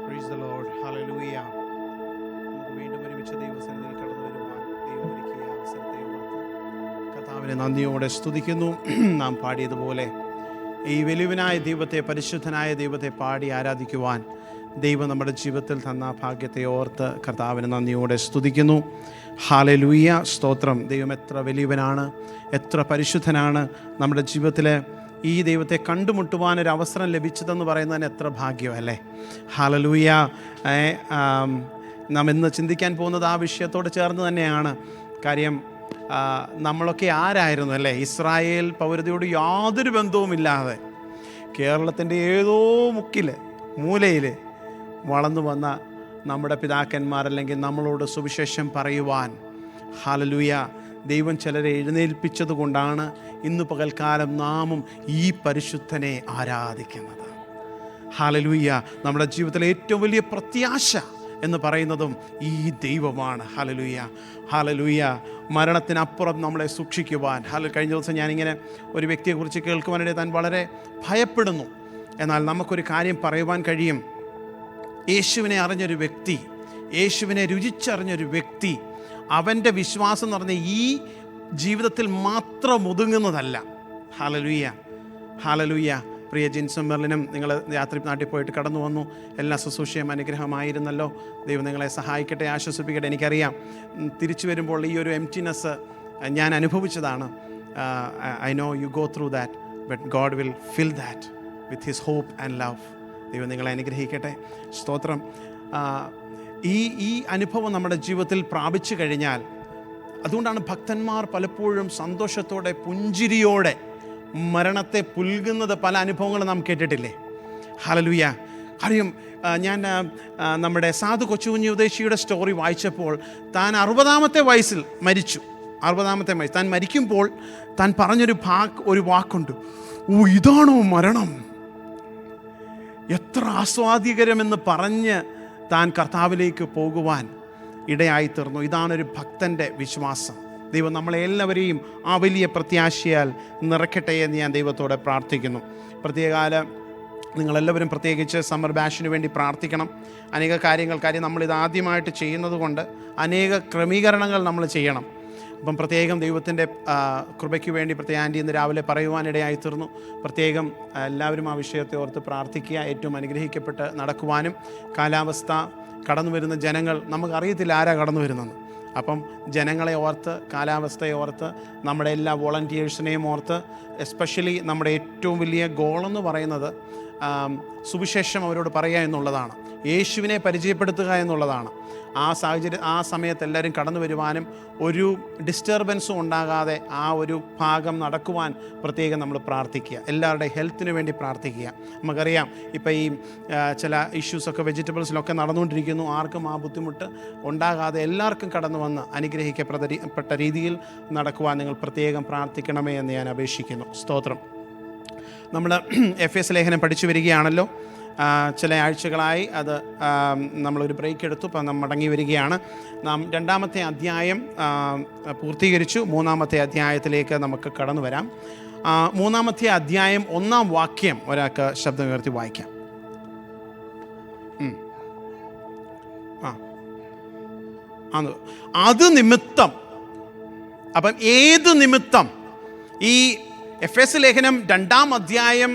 Praise the Lord. Hallelujah. നമുക്ക് വീണ്ടും ഒരുമിച്ച് ദൈവസന്നിധിയിൽ കടന്നു വരുവാൻ ദൈവം ഒരുക്കിയ അവസരത്തെ ഓർത്ത് കർത്താവിനെ നന്ദിയോടെ സ്തുതിക്കുന്നു. നാം പാടിയതുപോലെ ഈ വലിയവനായ ദൈവത്തെ, പരിശുദ്ധനായ ദൈവത്തെ പാടി ആരാധിക്കുവാൻ ദൈവം നമ്മുടെ ജീവിതത്തിൽ തന്ന ഭാഗ്യത്തെ ഓർത്ത് കർത്താവിനെ നന്ദിയോടെ സ്തുതിക്കുന്നു. ഹല്ലേലൂയ, സ്തോത്രം. ദൈവം എത്ര വലിയവനാണ്, എത്ര പരിശുദ്ധനാണ്. നമ്മുടെ ജീവിതത്തിലെ ഈ ദൈവത്തെ കണ്ടുമുട്ടുവാനൊരു അവസരം ലഭിച്ചതെന്ന് പറയുന്നതിന് എത്ര ഭാഗ്യമല്ലേ. ഹല്ലേലൂയ. നാം ഇന്ന് ചിന്തിക്കാൻ പോകുന്നത് ആ വിഷയത്തോട് ചേർന്ന് തന്നെയാണ്. കാര്യം നമ്മളൊക്കെ ആരായിരുന്നു അല്ലേ? ഇസ്രായേൽ പൗരതയോട് യാതൊരു ബന്ധവുമില്ലാതെ കേരളത്തിൻ്റെ ഏതോ മൂലയിൽ വളർന്നു വന്ന നമ്മുടെ പിതാക്കന്മാർ, അല്ലെങ്കിൽ നമ്മളോട് സുവിശേഷം പറയുവാൻ ഹല്ലേലൂയ ദൈവം ചിലരെ എഴുന്നേൽപ്പിച്ചത് കൊണ്ടാണ് ഇന്ന് പകൽക്കാലം നാമും ഈ പരിശുദ്ധനെ ആരാധിക്കുന്നത്. ഹല്ലേലൂയ. നമ്മുടെ ജീവിതത്തിലെ ഏറ്റവും വലിയ പ്രത്യാശ എന്ന് പറയുന്നതും ഈ ദൈവമാണ്. Hallelujah, hallelujah. മരണത്തിനപ്പുറം നമ്മളെ സൂക്ഷിക്കുവാൻ. കഴിഞ്ഞ ദിവസം ഞാനിങ്ങനെ ഒരു വ്യക്തിയെക്കുറിച്ച് കേൾക്കുവാനിടയിൽ താൻ വളരെ ഭയപ്പെടുന്നു. എന്നാൽ നമുക്കൊരു കാര്യം പറയുവാൻ കഴിയും. യേശുവിനെ അറിഞ്ഞൊരു വ്യക്തി, യേശുവിനെ രുചിച്ചറിഞ്ഞൊരു വ്യക്തി, അവൻ്റെ വിശ്വാസം എന്ന് പറഞ്ഞാൽ ഈ ജീവിതത്തിൽ മാത്രം ഒതുങ്ങുന്നതല്ല. Hallelujah, hallelujah. പ്രിയ ജിൻസും മെർലിനും, നിങ്ങൾ നാട്ടിൽ പോയിട്ട് കടന്നു വന്നു. എല്ലാ ശുശ്രൂഷയും അനുഗ്രഹമായിരുന്നല്ലോ. ദൈവം നിങ്ങളെ സഹായിക്കട്ടെ, ആശ്വസിപ്പിക്കട്ടെ. എനിക്കറിയാം തിരിച്ചു വരുമ്പോൾ ഈ ഒരു എംപ്റ്റിനെസ് ഞാൻ അനുഭവിച്ചതാണ്. I know you go through that, but God will fill that with his hope and love. ദൈവം നിങ്ങളെ അനുഗ്രഹിക്കട്ടെ. സ്തോത്രം. ഈ അനുഭവം നമ്മുടെ ജീവിതത്തിൽ പ്രാപിച്ചു കഴിഞ്ഞാൽ, അതുകൊണ്ടാണ് ഭക്തന്മാർ പലപ്പോഴും സന്തോഷത്തോടെ, പുഞ്ചിരിയോടെ മരണത്തെ പുൽകുന്നത്. പല അനുഭവങ്ങളും നാം കേട്ടിട്ടില്ലേ? ഹല്ലേലൂയ. അറിയും, ഞാൻ നമ്മുടെ സാധു കൊച്ചുകുഞ്ഞി ഉദ്ദേശിയുടെ സ്റ്റോറി വായിച്ചപ്പോൾ, താൻ 60-ാമത്തെ വയസ്സിൽ മരിച്ചു. 60-ാമത്തെ വയസ്സ് താൻ മരിക്കുമ്പോൾ താൻ പറഞ്ഞൊരു വാക്കുണ്ട്. ഓ, ഇതാണോ മരണം, എത്ര ആസ്വാദികരമെന്ന് പറഞ്ഞ് താൻ കർത്താവിലേക്ക് പോകുവാൻ ഇടയായിത്തീർന്നു. ഇതാണൊരു ഭക്തൻ്റെ വിശ്വാസം. ദൈവം നമ്മളെല്ലാവരെയും ആ വലിയ പ്രത്യാശയാൽ നിറയ്ക്കട്ടെ എന്ന് ഞാൻ ദൈവത്തോടെ പ്രാർത്ഥിക്കുന്നു. പ്രത്യേകാലം നിങ്ങളെല്ലാവരും പ്രത്യേകിച്ച് സമ്മർ ബാഷിന് വേണ്ടി പ്രാർത്ഥിക്കണം. അനേക കാര്യം നമ്മളിത് ആദ്യമായിട്ട് ചെയ്യുന്നത് കൊണ്ട് അനേക ക്രമീകരണങ്ങൾ നമ്മൾ ചെയ്യണം. അപ്പം പ്രത്യേകം ദൈവത്തിൻ്റെ കൃപയ്ക്ക് വേണ്ടി പ്രത്യേകം ആൻറ്റി ഇന്ന് രാവിലെ പറയുവാനിടയായിത്തീർന്നു. പ്രത്യേകം എല്ലാവരും ആ വിഷയത്തെ ഓർത്ത് പ്രാർത്ഥിക്കുക. ഏറ്റവും അനുഗ്രഹിക്കപ്പെട്ട് നടക്കുവാനും, കാലാവസ്ഥ, കടന്നു വരുന്ന ജനങ്ങൾ, നമുക്കറിയത്തില്ല ആരാ കടന്നു വരുന്നതെന്ന്. അപ്പം ജനങ്ങളെ ഓർത്ത്, കാലാവസ്ഥയെ ഓർത്ത്, നമ്മുടെ എല്ലാ വോളണ്ടിയേഴ്സിനെയും ഓർത്ത്, എസ്പെഷ്യലി നമ്മുടെ ഏറ്റവും വലിയ ഗോളെന്ന് പറയുന്നത് സുവിശേഷം അവരോട് പറയുക എന്നുള്ളതാണ്. യേശുവിനെ പരിചയപ്പെടുത്തുക എന്നുള്ളതാണ്. ആ സമയത്ത് എല്ലാവരും കടന്നു വരുവാനും ഒരു ഡിസ്റ്റർബൻസും ഉണ്ടാകാതെ ആ ഒരു ഭാഗം നടക്കുവാൻ പ്രത്യേകം നമ്മൾ പ്രാർത്ഥിക്കുക. എല്ലാവരുടെ ഹെൽത്തിന് വേണ്ടി പ്രാർത്ഥിക്കുക. നമുക്കറിയാം ഇപ്പം ഈ ചില ഇഷ്യൂസൊക്കെ വെജിറ്റബിൾസിലൊക്കെ നടന്നുകൊണ്ടിരിക്കുന്നു. ആർക്കും ആ ബുദ്ധിമുട്ട് ഉണ്ടാകാതെ എല്ലാവർക്കും കടന്നു വന്ന് അനുഗ്രഹിക്കപ്പെട്ട രീതിയിൽ നടക്കുവാൻ നിങ്ങൾ പ്രത്യേകം പ്രാർത്ഥിക്കണമേ എന്ന് ഞാൻ അപേക്ഷിക്കുന്നു. സ്തോത്രം. നമ്മൾ എഫേസ് ലേഖനം പഠിച്ചു വരികയാണല്ലോ. ചില ആഴ്ചകളായി അത് നമ്മളൊരു ബ്രേക്ക് എടുത്തു. ഇപ്പം നാം മടങ്ങി വരികയാണ്. നാം 2-ാമത്തെ അധ്യായം പൂർത്തീകരിച്ചു. 3-ാമത്തെ അധ്യായത്തിലേക്ക് നമുക്ക് കടന്നു വരാം. 3-ാമത്തെ അധ്യായം 1-ാം വാക്യം ഒരാൾക്ക് ശബ്ദം ഉയർത്തി വായിക്കാം. അത് നിമിത്തം. അപ്പം ഏത് നിമിത്തം? ഈ എഫേസ് ലേഖനം 2-ാം അധ്യായം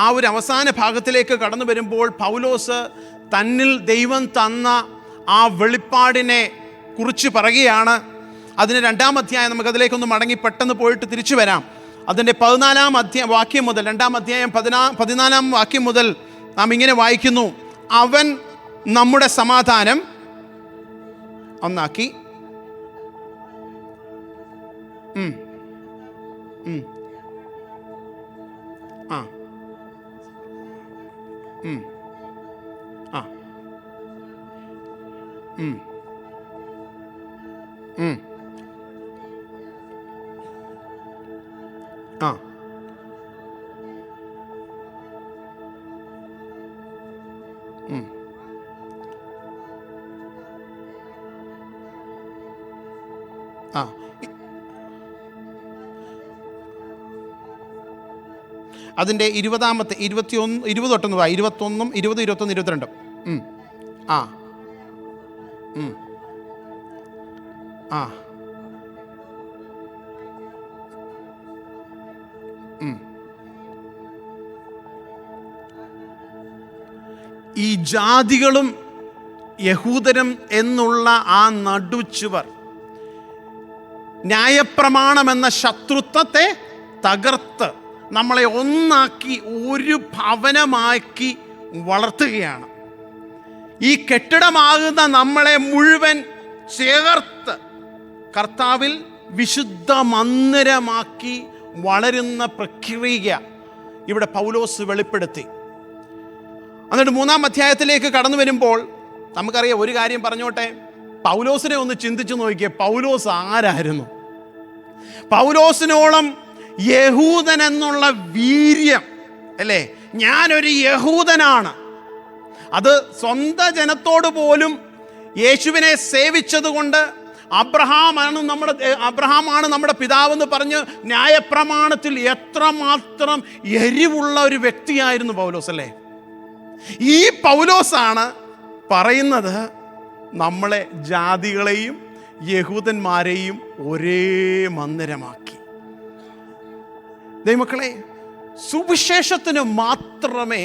ആ ഒരു അവസാന ഭാഗത്തിലേക്ക് കടന്നു വരുമ്പോൾ പൗലോസ് തന്നിൽ ദൈവം തന്ന ആ വെളിപ്പാടിനെ കുറിച്ച് പറയുകയാണ്. അതിന് 2-ാം അധ്യായം, നമുക്കതിലേക്കൊന്ന് മടങ്ങി പെട്ടെന്ന് പോയിട്ട് തിരിച്ചു വരാം. അതിൻ്റെ 14-ാം വാക്യം മുതൽ, 2-ാം അധ്യായം 14-ാം വാക്യം മുതൽ നാം ഇങ്ങനെ വായിക്കുന്നു. അവൻ നമ്മുടെ സമാധാനം ഒന്നാക്കി അതിൻ്റെ 20 തൊട്ടൊന്ന് 21, 20, 21, 22. ആ ആ ഈ ജാതികളും യഹൂദരും എന്നുള്ള ആ നടുച്ചുവർ ന്യായപ്രമാണം എന്ന ശത്രുത്വത്തെ തകർത്ത് നമ്മളെ ഒന്നാക്കി ഒരു ഭവനമാക്കി വളർത്തുകയാണ്. ഈ കെട്ടിടമാകുന്ന നമ്മളെ മുഴുവൻ ചേർത്ത് കർത്താവിൽ വിശുദ്ധ മന്ദിരമാക്കി വളരുന്ന പ്രക്രിയ ഇവിടെ പൗലോസ് വെളിപ്പെടുത്തി. എന്നിട്ട് 3-ാം അധ്യായത്തിലേക്ക് കടന്നു വരുമ്പോൾ നമുക്കറിയാം, ഒരു കാര്യം പറഞ്ഞോട്ടെ, പൗലോസിനെ ഒന്ന് ചിന്തിച്ചു നോക്കിയേ. പൗലോസ് ആരായിരുന്നു? പൗലോസിനോളം യഹൂദൻ എന്നുള്ള വീര്യം, അല്ലേ? ഞാനൊരു യഹൂദനാണ്. അത് സ്വന്തം ജനത്തോട് പോലും യേശുവിനെ സേവിച്ചതുകൊണ്ട് അബ്രഹാമാണ് നമ്മുടെ പിതാവെന്ന് പറഞ്ഞ് ന്യായപ്രമാണത്തിൽ എത്രമാത്രം എരിവുള്ള ഒരു വ്യക്തിയായിരുന്നു പൗലോസ്, അല്ലേ? ഈ പൗലോസാണ് പറയുന്നത്, നമ്മളെ ജാതികളെയും യഹൂദന്മാരെയും ഒരേ മന്ദിരമാക്കി. ദൈവമക്കളെ, സുവിശേഷത്തിന് മാത്രമേ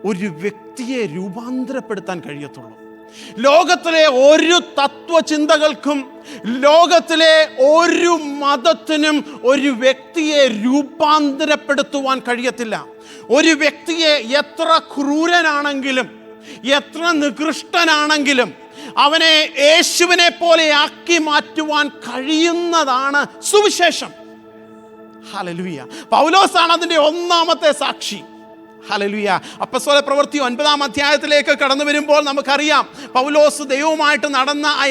ഒരു വ്യക്തിയെ രൂപാന്തരപ്പെടുത്താൻ കഴിയത്തുള്ളൂ. ലോകത്തിലെ ഒരു തത്വചിന്തകൾക്കും ലോകത്തിലെ ഒരു മതത്തിനും ഒരു വ്യക്തിയെ രൂപാന്തരപ്പെടുത്തുവാൻ കഴിയത്തില്ല. ഒരു വ്യക്തിയെ എത്ര ക്രൂരനാണെങ്കിലും എത്ര നികൃഷ്ടനാണെങ്കിലും അവനെ യേശുവിനെ പോലെ ആക്കി മാറ്റുവാൻ കഴിയുന്നതാണ് സുവിശേഷം. ഹല്ലേലൂയ. പൗലോസാണ് അതിൻ്റെ ഒന്നാമത്തെ സാക്ഷി. ഹല്ലേലൂയ. അപ്പോസ്തല പ്രവൃത്തി 9-ാം അധ്യായത്തിലേക്ക് കടന്നു വരുമ്പോൾ നമുക്കറിയാം, പൗലോസ് ദൈവവുമായിട്ട് നടന്ന ആ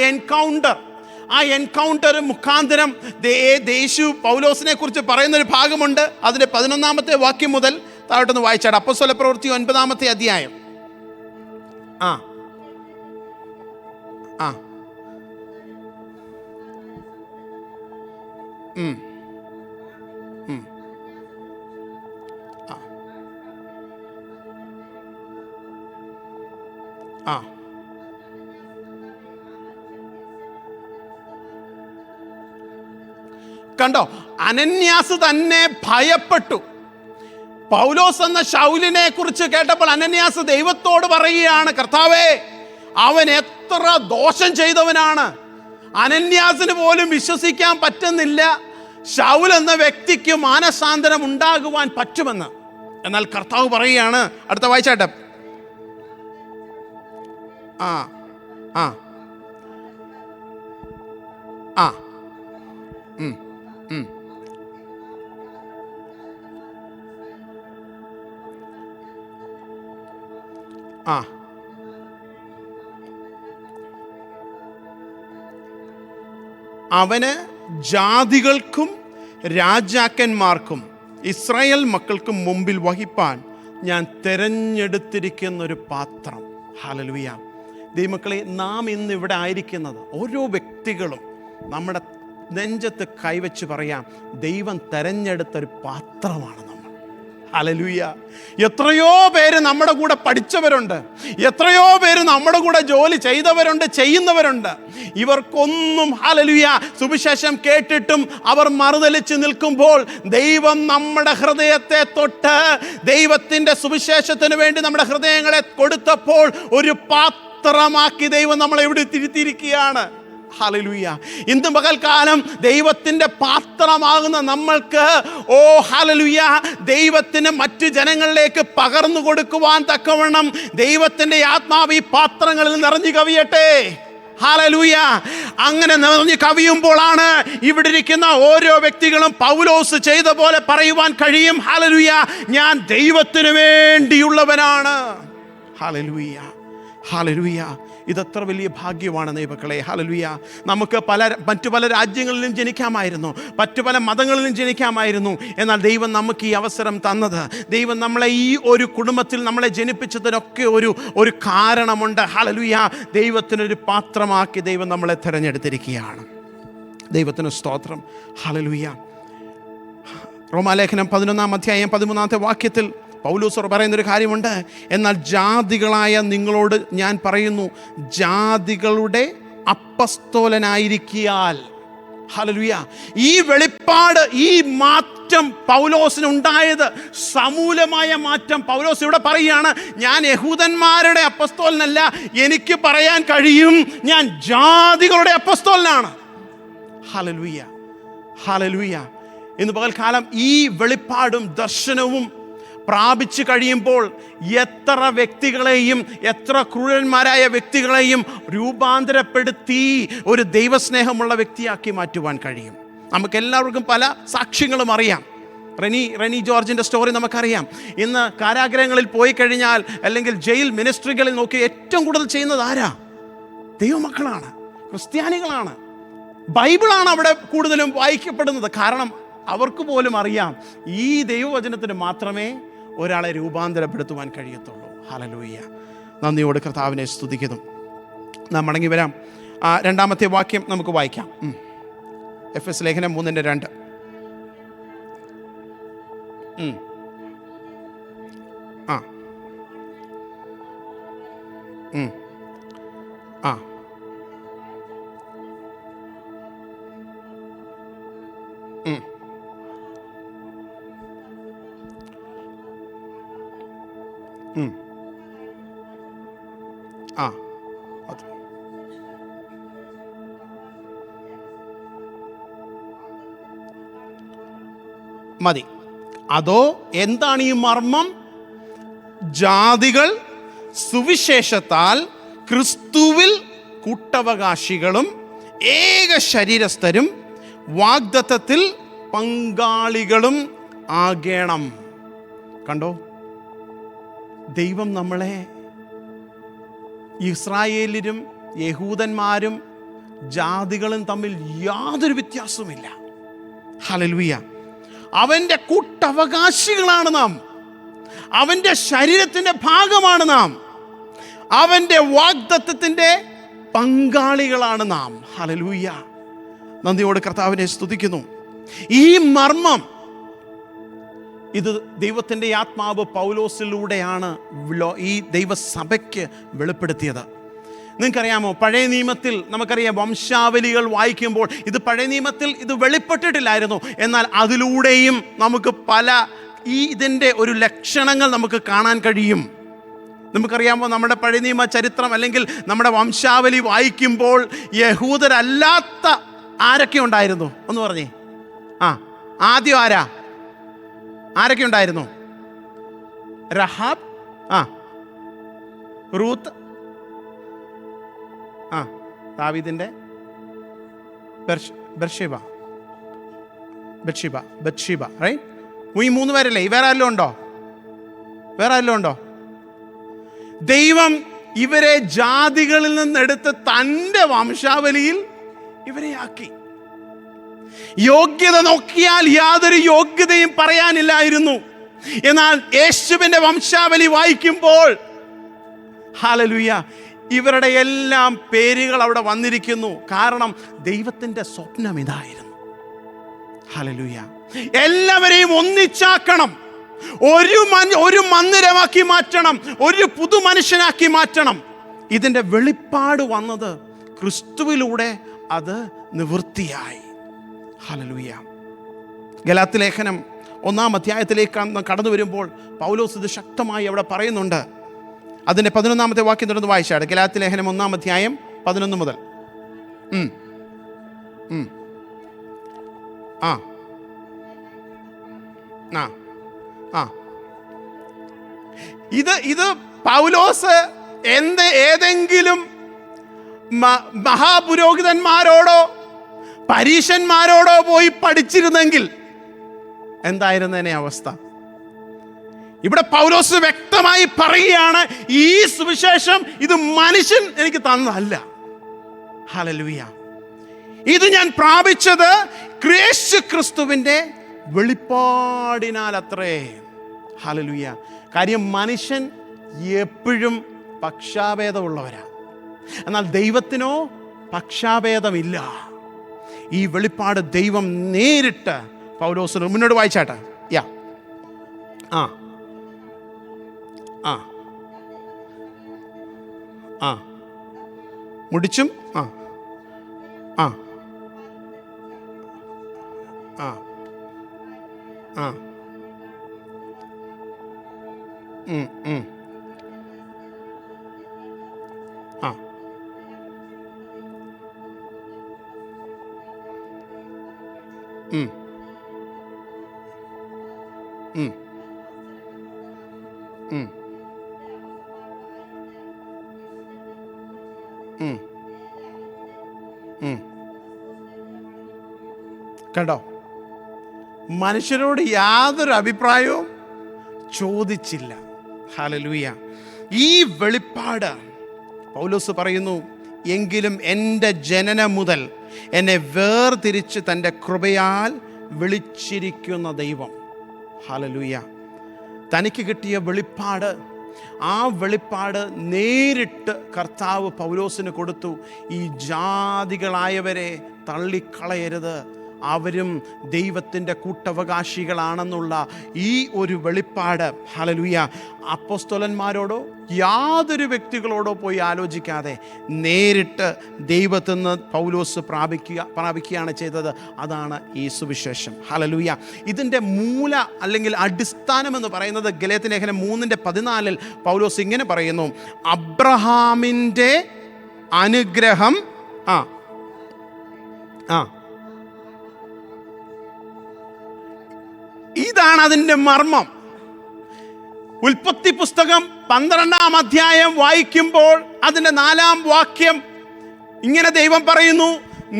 എൻകൗണ്ടർ മുഖാന്തരം യേശു പൗലോസിനെ കുറിച്ച് പറയുന്നൊരു ഭാഗമുണ്ട്. അതിൻ്റെ 11-ാമത്തെ വാക്യം മുതൽ താഴോട്ടൊന്ന് വായിച്ചാട്ടെ. അപ്പോസ്തല പ്രവൃത്തി 9-ാമത്തെ അധ്യായം. ആ ആ ആ കണ്ടോ, അനന്യാസ് തന്നെ ഭയപ്പെട്ടു. പൗലോസ് എന്ന ശൗലിനെ കുറിച്ച് കേട്ടപ്പോൾ അനന്യാസ് ദൈവത്തോട് പറയുകയാണ്, കർത്താവേ, അവൻ എത്ര ദോഷം ചെയ്തവനാണ്. അനന്യാസിന് പോലും വിശ്വസിക്കാൻ പറ്റുന്നില്ല ശൗൽ എന്ന വ്യക്തിക്ക് മാനസാന്തരം ഉണ്ടാകുവാൻ പറ്റുമെന്ന്. എന്നാൽ കർത്താവ് പറയുകയാണ്, അടുത്ത വായിച്ചാട്ടെ. ആ ആ ആ ആ അവന് ജാതികൾക്കും രാജാക്കന്മാർക്കും ഇസ്രായേൽ മക്കൾക്കും മുമ്പിൽ വഹിപ്പാൻ ഞാൻ തിരഞ്ഞെടുത്തിരിക്കുന്നൊരു പാത്രം. ഹല്ലേലൂയ. ദൈവമക്കളെ, നാം ഇന്ന് ഇവിടെ ആയിരിക്കുന്നത് ഓരോ വ്യക്തികളും നമ്മുടെ നെഞ്ചത്ത് കൈവച്ച് പറയാം, ദൈവം തെരഞ്ഞെടുത്തൊരു പാത്രമാണ് നമ്മൾ. ഹല്ലേലൂയ. എത്രയോ പേര് നമ്മുടെ കൂടെ പഠിച്ചവരുണ്ട്, എത്രയോ പേര് നമ്മുടെ കൂടെ ജോലി ചെയ്തവരുണ്ട്, ചെയ്യുന്നവരുണ്ട്. ഇവർക്കൊന്നും ഹല്ലേലൂയ സുവിശേഷം കേട്ടിട്ടും അവർ മറുതലിച്ച് നിൽക്കുമ്പോൾ ദൈവം നമ്മുടെ ഹൃദയത്തെ തൊട്ട് ദൈവത്തിൻ്റെ സുവിശേഷത്തിന് വേണ്ടി നമ്മുടെ ഹൃദയങ്ങളെ കൊടുത്തപ്പോൾ ഒരു പാത്രമാക്കി ദൈവം നമ്മളെ ഇവിടെ തിരുത്തിയിരിക്കുകയാണ്. ഹല്ലേലൂയ. ഇന്ന് പകൽക്കാലം ദൈവത്തിൻ്റെ പാത്രമാകുന്ന നമ്മൾക്ക്, ഓ ഹല്ലേലൂയ, ദൈവത്തിന് മറ്റു ജനങ്ങളിലേക്ക് പകർന്നു കൊടുക്കുവാൻ തക്കവണ്ണം ദൈവത്തിൻ്റെ ആത്മാവ് ഈ പാത്രങ്ങളിൽ നിറഞ്ഞു കവിയട്ടെ. ഹല്ലേലൂയ. അങ്ങനെ നിറഞ്ഞു കവിയുമ്പോഴാണ് ഇവിടെ ഇരിക്കുന്ന ഓരോ വ്യക്തികളും പൗലോസ് ചെയ്ത പോലെ പറയുവാൻ കഴിയും, ഹല്ലേലൂയ, ഞാൻ ദൈവത്തിന് വേണ്ടിയുള്ളവനാണ്. ഹല്ലേലൂയ. ഹല്ലേലൂയ. ഇതെത്ര വലിയ ഭാഗ്യമാണ് ദൈവമക്കളെ. ഹല്ലേലൂയ. നമുക്ക് മറ്റു പല രാജ്യങ്ങളിലും ജനിക്കാമായിരുന്നു, മറ്റു പല മതങ്ങളിലും ജനിക്കാമായിരുന്നു. എന്നാൽ ദൈവം നമുക്ക് ഈ അവസരം തന്നത്, ദൈവം നമ്മളെ ഈ ഒരു കുടുംബത്തിൽ നമ്മളെ ജനിപ്പിച്ചതിനൊക്കെ ഒരു കാരണമുണ്ട്. ഹല്ലേലൂയ. ദൈവത്തിനൊരു പാത്രമാക്കി ദൈവം നമ്മളെ തിരഞ്ഞെടുത്തിരിക്കുകയാണ്. ദൈവത്തിന് സ്തോത്രം. ഹല്ലേലൂയ. റോമാലേഖനം 11-ാം അധ്യായം 13-ാമത്തെ വാക്യത്തിൽ പൗലോസ് പറയുന്നൊരു കാര്യമുണ്ട്, എന്നാൽ ജാതികളായ നിങ്ങളോട് ഞാൻ പറയുന്നു, ജാതികളുടെ അപ്പസ്തോലനായിരിക്കിയാൽ. ഹല്ലേലൂയ. ഈ വെളിപ്പാട്, ഈ മാറ്റം പൗലോസിനുണ്ടായത്, സമൂലമായ മാറ്റം. പൗലോസ് ഇവിടെ പറയുകയാണ്, ഞാൻ യഹൂദന്മാരുടെ അപ്പസ്തോലനല്ല, എനിക്ക് പറയാൻ കഴിയും ഞാൻ ജാതികളുടെ അപ്പസ്തോലനാണ്. Hallelujah, hallelujah. ഇന്ന് പകൽക്കാലം ഈ വെളിപ്പാടും ദർശനവും പ്രാപിച്ചു കഴിയുമ്പോൾ എത്ര വ്യക്തികളെയും, എത്ര ക്രൂരന്മാരായ വ്യക്തികളെയും രൂപാന്തരപ്പെടുത്തി ഒരു ദൈവസ്നേഹമുള്ള വ്യക്തിയാക്കി മാറ്റുവാൻ കഴിയും. നമുക്കെല്ലാവർക്കും പല സാക്ഷ്യങ്ങളും അറിയാം. റെനി ജോർജിൻ്റെ സ്റ്റോറി നമുക്കറിയാം. ഇന്ന് കാരാഗ്രഹങ്ങളിൽ പോയി കഴിഞ്ഞാൽ, അല്ലെങ്കിൽ ജയിൽ മിനിസ്ട്രികളിൽ നോക്കി ഏറ്റവും കൂടുതൽ ചെയ്യുന്നത് ആരാ? ദൈവമക്കളാണ്, ക്രിസ്ത്യാനികളാണ്. ബൈബിളാണ് അവിടെ കൂടുതലും വായിക്കപ്പെടുന്നത്. കാരണം അവർക്ക് പോലും അറിയാം, ഈ ദൈവവചനത്തിന് മാത്രമേ ഒരാളെ രൂപാന്തരപ്പെടുത്തുവാൻ കഴിയത്തുള്ളൂ. ഹല്ലേലൂയ. നന്ദിയോട് കർത്താവിനെ സ്തുതിക്കുന്നു. നാം മടങ്ങി വരാം. രണ്ടാമത്തെ വാക്യം നമുക്ക് വായിക്കാം. എഫെസ് ലേഖനം 3:2. ആ ആ ആ മതി. അതോ എന്താണ് ഈ മർമ്മം? ജാതികൾ സുവിശേഷത്താൽ ക്രിസ്തുവിൽ കൂട്ടവകാശികളും ഏക ശരീരസ്ഥരും വാഗ്ദത്തത്തിൽ പങ്കാളികളും ആകണം. കണ്ടോ, ദൈവം നമ്മളെ, ഇസ്രായേലിലും യഹൂദന്മാരും ജാതികളും തമ്മിൽ യാതൊരു വ്യത്യാസവുമില്ല. ഹല്ലേലൂയ. അവൻ്റെ കൂട്ടവകാശികളാണ് നാം, അവൻ്റെ ശരീരത്തിൻ്റെ ഭാഗമാണ് നാം, അവൻ്റെ വാഗ്ദത്തത്തിൻ്റെ പങ്കാളികളാണ് നാം. ഹല്ലേലൂയ. നന്ദിയോട് കർത്താവിനെ സ്തുതിക്കുന്നു. ഈ മർമ്മം, ഇത് ദൈവത്തിൻ്റെ ആത്മാവ് പൗലോസിലൂടെയാണ് ഈ ദൈവസഭയ്ക്ക് വെളിപ്പെടുത്തിയത്. നിങ്ങൾക്കറിയാമോ, പഴയ നിയമത്തിൽ നമുക്കറിയാം, വംശാവലികൾ വായിക്കുമ്പോൾ ഇത് പഴയ നിയമത്തിൽ ഇത് വെളിപ്പെട്ടിട്ടില്ലായിരുന്നു. എന്നാൽ അതിലൂടെയും നമുക്ക് പല ഇതിൻ്റെ ഒരു ലക്ഷണങ്ങൾ നമുക്ക് കാണാൻ കഴിയും. നമുക്കറിയാമോ, നമ്മുടെ പഴയ നിയമ ചരിത്രം അല്ലെങ്കിൽ നമ്മുടെ വംശാവലി വായിക്കുമ്പോൾ യഹൂദരല്ലാത്ത ആരൊക്കെ ഉണ്ടായിരുന്നു? ഒന്ന് പറഞ്ഞേ. ആദ്യം ആരൊക്കെ ഉണ്ടായിരുന്നു? രഹാബ്, റൂത്ത്, ദാവീദിന്റെ ബത്ശേബ, റൈറ്റ്? ഈ 3 പേരല്ലേ? വേറെ ആരെല്ലാം ഉണ്ടോ? ദൈവം ഇവരെ ജാതികളിൽ നിന്നെടുത്ത് തൻ്റെ വംശാവലിയിൽ ഇവരെ ആക്കി. യോഗ്യത നോക്കിയാൽ യാതൊരു യോഗ്യതയും പറയാനില്ലായിരുന്നു. എന്നാൽ യേശുവിൻ്റെ വംശാവലി വായിക്കുമ്പോൾ, ഹല്ലേലൂയ, ഇവരുടെ എല്ലാം പേരുകൾ അവിടെ വന്നിരിക്കുന്നു. കാരണം ദൈവത്തിൻ്റെ സ്വപ്നം ഇതായിരുന്നു. ഹല്ലേലൂയ. എല്ലാവരെയും ഒന്നിച്ചാക്കണം, ഒരു മന്ദിരമാക്കി മാറ്റണം, ഒരു പുതു മനുഷ്യനാക്കി മാറ്റണം. ഇതിൻ്റെ വെളിപ്പാട് വന്നത് ക്രിസ്തുവിലൂടെ അത് നിവൃത്തിയായി. ഹല്ലേലൂയ. ഗലാത്യ ലേഖനം 1-ാം അധ്യായത്തിലേക്ക് കടന്നു വരുമ്പോൾ പൗലോസ് ഇത് ശക്തമായി അവിടെ പറയുന്നുണ്ട്. അതിൻ്റെ 11-ാമത്തെ വാക്യം തുടർന്ന് വായിച്ചാണ്. ഗലാത്യ ലേഖനം 1-ാം അധ്യായം 11 മുതൽ. ഇത് പൗലോസ് ഏതെങ്കിലും മഹാപുരോഹിതന്മാരോടോ പരീശന്മാരോടോ പോയി പഠിച്ചിരുന്നെങ്കിൽ എന്തായിരുന്നേനെ അവസ്ഥ? ഇവിടെ പൗലോസ് വ്യക്തമായി പറയുകയാണ്, ഈ സുവിശേഷം ഇത് മനുഷ്യൻ എനിക്ക് തന്നതല്ല. ഹല്ലേലൂയ. ഇത് ഞാൻ പ്രാപിച്ചത് യേശു ക്രിസ്തുവിൻ്റെ വെളിപ്പാടിനാൽ അത്രേ. ഹല്ലേലൂയ. കാര്യം മനുഷ്യൻ എപ്പോഴും പക്ഷാഭേദമുള്ളവരാ, എന്നാൽ ദൈവത്തിനോ പക്ഷാഭേദമില്ല. ഈ വെളിപ്പാട് ദൈവം നേരിട്ട് പൗലോസിന് മുന്നോട്ട് വായിച്ചാട്ടെ. ആ ആ മുടിച്ചും ആ ആ ആ ആ ആ കണ്ടോ, മനുഷ്യരോട് യാതൊരു അഭിപ്രായവും ചോദിച്ചില്ല. ഹല്ലേലൂയ. ഈ വെളിപ്പാട് പൗലോസ് പറയുന്നു, എങ്കിലും എൻ്റെ ജനനം മുതൽ എന്നെ വേർതിരിച്ച് തൻ്റെ കൃപയാൽ വിളിച്ചിരിക്കുന്ന ദൈവം. ഹല്ലേലൂയ. തനിക്ക് കിട്ടിയ വെളിപ്പാട്, ആ വെളിപ്പാട് നേരിട്ട് കർത്താവ് പൗലോസിന് കൊടുത്തു. ഈ ജാതികളായവരെ തള്ളിക്കളയരുത്, അവരും ദൈവത്തിൻ്റെ കൂട്ടവകാശികളാണെന്നുള്ള ഈ ഒരു വെളിപ്പാട്. ഹല്ലേലൂയ. അപ്പോസ്തലന്മാരോടോ യാതൊരു വ്യക്തികളോടോ പോയി ആലോചിക്കാതെ നേരിട്ട് ദൈവത്തിൽ നിന്ന് പൗലോസ് പ്രാപിക്കുകയാണ് ചെയ്തത്. അതാണ് ഈ സുവിശേഷം. ഹല്ലേലൂയ. ഇതിൻ്റെ മൂല അല്ലെങ്കിൽ അടിസ്ഥാനം എന്ന് പറയുന്നത് ഗലാത്യ ലേഖനം 3:14 പൗലോസ് ഇങ്ങനെ പറയുന്നു, അബ്രഹാമിൻ്റെ അനുഗ്രഹം ആ ആ ഇതാണ് അതിൻ്റെ മർമ്മം. ഉൽപ്പത്തി പുസ്തകം 12-ാം അധ്യായം വായിക്കുമ്പോൾ അതിൻ്റെ 4-ാം വാക്യം ഇങ്ങനെ ദൈവം പറയുന്നു,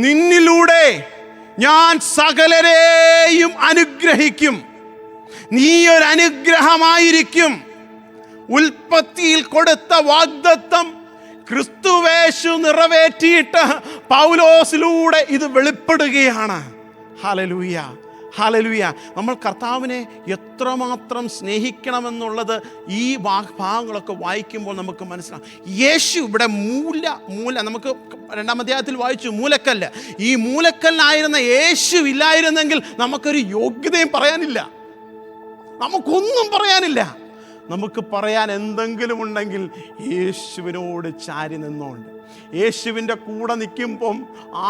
നിന്നിലൂടെ ഞാൻ സകലരെയും അനുഗ്രഹിക്കും, നീ ഒരു അനുഗ്രഹമായിരിക്കും. ഉൽപ്പത്തിയിൽ കൊടുത്ത വാഗ്ദത്തം ക്രിസ്തുവേശു നിറവേറ്റിയിട്ട് പൗലോസിലൂടെ ഇത് വെളിപ്പെടുകയാണ്. Hallelujah, hallelujah. നമ്മൾ കർത്താവിനെ എത്രമാത്രം സ്നേഹിക്കണമെന്നുള്ളത് ഈ ഭാഗങ്ങളൊക്കെ വായിക്കുമ്പോൾ നമുക്ക് മനസ്സിലാവും. യേശു ഇവിടെ മൂല നമുക്ക് 2-ാം അധ്യായത്തിൽ വായിച്ചു, മൂലക്കല്ല്. ഈ മൂലക്കല്ലായിരുന്ന യേശു ഇല്ലായിരുന്നെങ്കിൽ നമുക്കൊരു യോഗ്യതയും പറയാനില്ല, നമുക്കൊന്നും പറയാനില്ല. നമുക്ക് പറയാൻ എന്തെങ്കിലും ഉണ്ടെങ്കിൽ യേശുവിനോട് ചാരി നിന്നുകൊണ്ട്, യേശുവിൻ്റെ കൂടെ നിൽക്കുമ്പം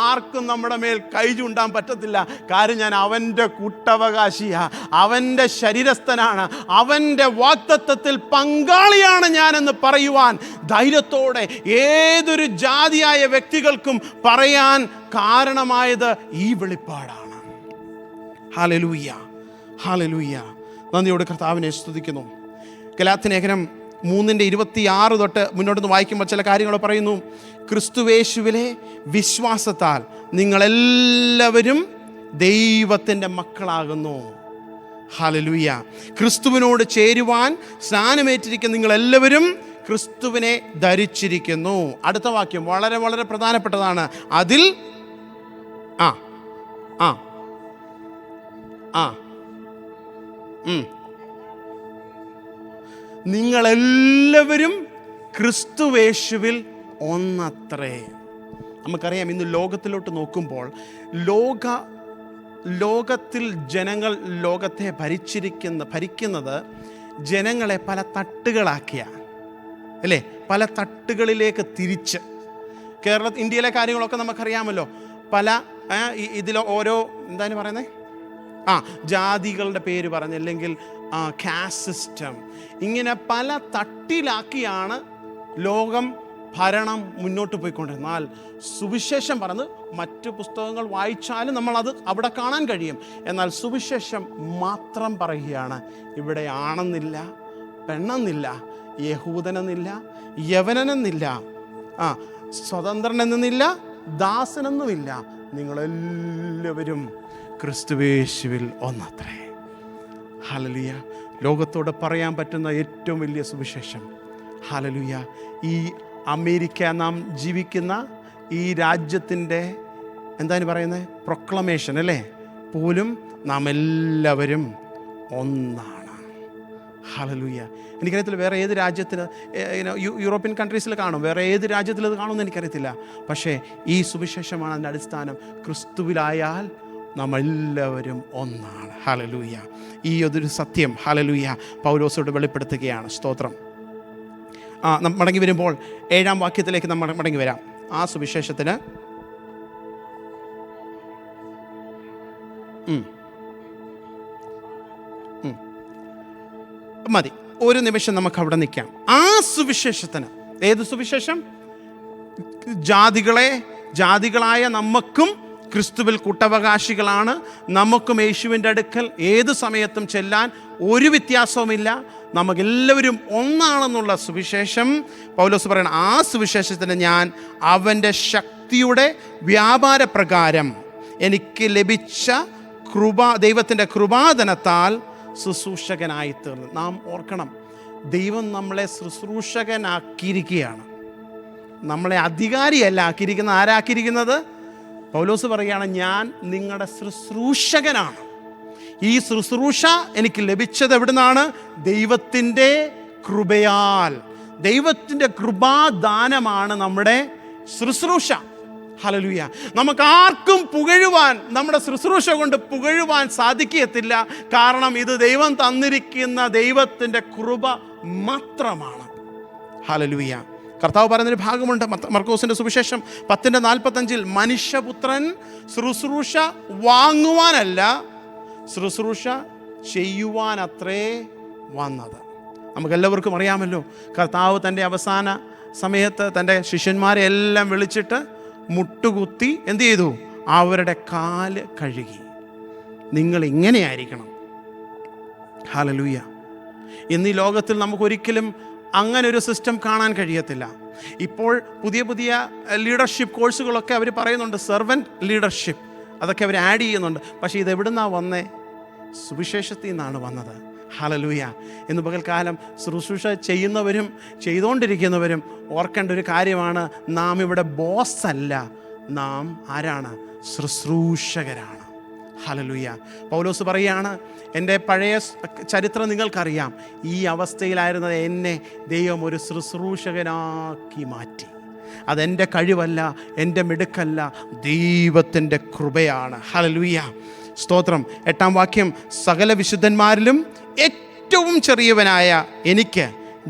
ആർക്കും നമ്മുടെ മേൽ കൈ ചൂണ്ടാൻ പറ്റത്തില്ല. കാര്യം ഞാൻ അവൻ്റെ കൂട്ടവകാശിയാണ്, അവൻ്റെ ശരീരസ്ഥനാണ്, അവൻ്റെ വാഗ്ദത്തത്തിൽ പങ്കാളിയാണ് ഞാനെന്ന് പറയുവാൻ ധൈര്യത്തോടെ ഏതൊരു ജാതിയായ വ്യക്തികൾക്കും പറയാൻ കാരണമായത് ഈ വെളിപ്പാടാണ്. Hallelujah, hallelujah. നന്ദിയോട് കർത്താവിനെ സ്തുതിക്കുന്നു. ഗലാത്യ ലേഖനം 3:26 തൊട്ട് മുന്നോട്ട് വായിക്കുമ്പോൾ ചില കാര്യങ്ങൾ പറയുന്നു. ക്രിസ്തുവേശുവിലെ വിശ്വാസത്താൽ നിങ്ങളെല്ലാവരും ദൈവത്തിൻ്റെ മക്കളാകുന്നു. ഹല്ലേലൂയ. ക്രിസ്തുവിനോട് ചേരുവാൻ സ്നാനമേറ്റിരിക്കുന്ന നിങ്ങളെല്ലാവരും ക്രിസ്തുവിനെ ധരിച്ചിരിക്കുന്നു. അടുത്ത വാക്യം വളരെ വളരെ പ്രധാനപ്പെട്ടതാണ്. അതിൽ ആ ആ ആ നിങ്ങളെല്ലാവരും ക്രിസ്തുവേശുവിൽ ഒന്നത്രേ. നമുക്കറിയാം, ഇന്ന് ലോകത്തിലോട്ട് നോക്കുമ്പോൾ ലോകത്തിൽ ജനങ്ങൾ ലോകത്തെ ഭരിക്കുന്നത് ജനങ്ങളെ പല തട്ടുകളാക്കിയ, അല്ലേ, പല തട്ടുകളിലേക്ക് തിരിച്ച്. ഇന്ത്യയിലെ കാര്യങ്ങളൊക്കെ നമുക്കറിയാമല്ലോ. പല ഇതിൽ ഓരോ എന്താണ് പറയുന്നത്, ജാതികളുടെ പേര് പറഞ്ഞ്, അല്ലെങ്കിൽ കാസ്റ്റ് സിസ്റ്റം, ഇങ്ങനെ പല തട്ടിലാക്കിയാണ് ലോകം ഭരണം മുന്നോട്ട് പോയിക്കൊണ്ടിരുന്നാൽ സുവിശേഷം പറഞ്ഞ് മറ്റു പുസ്തകങ്ങൾ വായിച്ചാലും നമ്മളത് അവിടെ കാണാൻ കഴിയും. എന്നാൽ സുവിശേഷം മാത്രം പറയുകയാണ്, ഇവിടെ ആണെന്നില്ല, പെണ്ണെന്നില്ല, യഹൂദനെന്നില്ല, യവനനെന്നില്ല, സ്വതന്ത്രനെന്നില്ല, ദാസനെന്നുമില്ല, നിങ്ങളെല്ലാവരും ക്രിസ്തുവേശുവിൽ ഒന്നത്രേ. ഹല്ലേലൂയ. ലോകത്തോട് പറയാൻ പറ്റുന്ന ഏറ്റവും വലിയ സുവിശേഷം. ഹല്ലേലൂയ. ഈ അമേരിക്ക നാം ജീവിക്കുന്ന ഈ രാജ്യത്തിൻ്റെ എന്താണ് പറയുന്നത്, പ്രൊക്ലമേഷൻ അല്ലേ, പോലും നാം എല്ലാവരും ഒന്നാണ്. ഹല്ലേലൂയ. എനിക്കറിയത്തില്ല വേറെ ഏത് രാജ്യത്തിന്, യൂറോപ്യൻ കൺട്രീസിൽ കാണും, വേറെ ഏത് രാജ്യത്തിൽ അത് കാണുമെന്ന് എനിക്കറിയത്തില്ല. പക്ഷേ ഈ സുവിശേഷമാണ് അതിൻ്റെ അടിസ്ഥാനം. ക്രിസ്തുവിലായാൽ നാം എല്ലാവരും ഒന്നാണ്. ഹല്ലേലൂയ. ഈ ഒരു സത്യം ഹല്ലേലൂയ പൗലോസോട് വെളിപ്പെടുത്തുകയാണ്. സ്തോത്രം. മടങ്ങി വരുമ്പോൾ 7-ാം വാക്യത്തിലേക്ക് നമ്മൾ മടങ്ങി വരാം. ആ സുവിശേഷത്തിന് മതി, ഒരു നിമിഷം നമുക്ക് അവിടെ നിൽക്കാം. ആ സുവിശേഷത്തിന്, ഏത് സുവിശേഷം? ജാതികളായ നമുക്കും ക്രിസ്തുവിൽ കൂട്ടവകാശികളാണ്. നമുക്കും യേശുവിൻ്റെ അടുക്കൽ ഏത് സമയത്തും ചെല്ലാൻ ഒരു വ്യത്യാസവുമില്ല. നമുക്കെല്ലാവരും ഒന്നാണെന്നുള്ള സുവിശേഷം പൗലോസ് പറയണം. ആ സുവിശേഷത്തിന് ഞാൻ അവൻ്റെ ശക്തിയുടെ വ്യാപാരപ്രകാരം എനിക്ക് ലഭിച്ച ദൈവത്തിൻ്റെ കൃപാദനത്താൽ ശുശ്രൂഷകനായി തീർന്നു. നാം ഓർക്കണം, ദൈവം നമ്മളെ ശുശ്രൂഷകനാക്കിയിരിക്കുകയാണ്. നമ്മളെ അധികാരിയല്ല ആക്കിയിരിക്കുന്ന. ആരാക്കിയിരിക്കുന്നത്? പൗലോസ് പറയുകയാണ്, ഞാൻ നിങ്ങളുടെ ശുശ്രൂഷകനാണ്. ഈ ശുശ്രൂഷ എനിക്ക് ലഭിച്ചത് എവിടുന്നാണ്? ദൈവത്തിൻ്റെ കൃപയാൽ. ദൈവത്തിൻ്റെ കൃപാദാനമാണ് നമ്മുടെ ശുശ്രൂഷ. ഹല്ലേലൂയ. നമുക്ക് ആർക്കും പുകഴുവാൻ, നമ്മുടെ ശുശ്രൂഷ കൊണ്ട് പുകഴുവാൻ സാധിക്കത്തില്ല. കാരണം ഇത് ദൈവം തന്നിരിക്കുന്ന ദൈവത്തിൻ്റെ കൃപ മാത്രമാണ്. ഹല്ലേലൂയ. കർത്താവ് പറയുന്നൊരു ഭാഗമുണ്ട് മർക്കോസിൻ്റെ സുവിശേഷം 10:45, മനുഷ്യപുത്രൻ ശുശ്രൂഷ വാങ്ങുവാനല്ല, ശുശ്രൂഷ ചെയ്യുവാനത്രേ വന്നത്. നമുക്കെല്ലാവർക്കും അറിയാമല്ലോ, കർത്താവ് തൻ്റെ അവസാന സമയത്ത് തൻ്റെ ശിഷ്യന്മാരെ എല്ലാം വിളിച്ചിട്ട് മുട്ടുകുത്തി എന്ത് ചെയ്തു? അവരുടെ കാല് കഴുകി. നിങ്ങൾ ഇങ്ങനെയായിരിക്കണം. ഹല്ലേലൂയ. ഇന്ന് ഈ ലോകത്തിൽ നമുക്കൊരിക്കലും അങ്ങനെ ഒരു സിസ്റ്റം കാണാൻ കഴിയത്തില്ല. ഇപ്പോൾ പുതിയ ലീഡർഷിപ്പ് കോഴ്സുകളൊക്കെ അവർ പറയുന്നുണ്ട്, സെർവൻറ്റ് ലീഡർഷിപ്പ്, അതൊക്കെ അവർ ആഡ് ചെയ്യുന്നുണ്ട്. പക്ഷേ ഇതെവിടുന്നാണ് വന്നേ? സുവിശേഷത്തിൽ നിന്നാണ് വന്നത്. ഹല്ലേലൂയ. ഇന്ന് പകൽക്കാലം ശുശ്രൂഷ ചെയ്യുന്നവരും ചെയ്തുകൊണ്ടിരിക്കുന്നവരും ഓർക്കേണ്ട ഒരു കാര്യമാണ്, നാം ഇവിടെ ബോസ് അല്ല, നാം ആരാണ്? ശുശ്രൂഷകരാണ്. ഹല്ലേലൂയ. പൗലോസ് പറയുകയാണ്, എൻ്റെ പഴയ ചരിത്രം നിങ്ങൾക്കറിയാം. ഈ അവസ്ഥയിലായിരുന്ന എന്നെ ദൈവം ഒരു ശുശ്രൂഷകനാക്കി മാറ്റി. അതെൻ്റെ കഴിവല്ല, എൻ്റെ മിടുക്കല്ല, ദൈവത്തിൻ്റെ കൃപയാണ്. ഹല്ലേലൂയ. സ്തോത്രം. 8-ാം വാക്യം, സകല വിശുദ്ധന്മാരിലും ഏറ്റവും ചെറിയവനായ എനിക്ക്